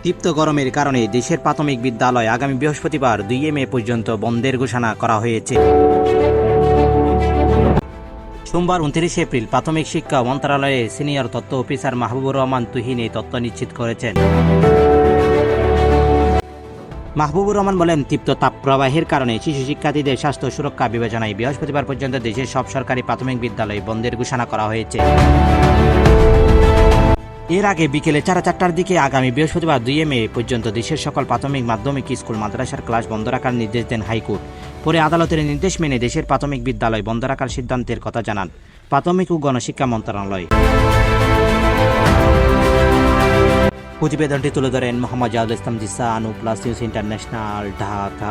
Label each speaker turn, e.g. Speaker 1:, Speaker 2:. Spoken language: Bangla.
Speaker 1: তীব্র গরমের কারণে দেশের প্রাথমিক বিদ্যালয় আগামী বৃহস্পতিবার 2 মে পর্যন্ত বন্ধের ঘোষণা করা হয়েছে। সোমবার 29 এপ্রিল প্রাথমিক শিক্ষা মন্ত্রণালয়ের সিনিয়র তথ্য অফিসার মাহবুবুর রহমান তুহিন এই তথ্য নিশ্চিত করেছেন। মাহবুবুর রহমান বলেন, তীব্র তাপপ্রবাহের কারণে শিশু শিক্ষার্থীদের স্বাস্থ্য সুরক্ষা বিবেচনায় বৃহস্পতিবার পর্যন্ত দেশের সব সরকারি প্রাথমিক বিদ্যালয় বন্ধের ঘোষণা করা হয়েছে। এর আগে বিকেলে 4টার দিকে আগামী বৃহস্পতিবার 2 মে পর্যন্ত দেশের সকল প্রাথমিক মাধ্যমিক স্কুল মাদ্রাসার ক্লাস বন্ধ রাখার নির্দেশ দেন হাইকোর্ট। পরে আদালতের নির্দেশ মেনে দেশের প্রাথমিক বিদ্যালয় বন্ধ রাখার সিদ্ধান্তের কথা জানান প্রাথমিক ও গণশিক্ষা মন্ত্রণালয়। প্রতিবেদনটি তুলে ধরেন মোহাম্মদ জাহাদুল ইসলাম জিসা, আনু প্লাস নিউজ ইন্টারন্যাশনাল, ঢাকা।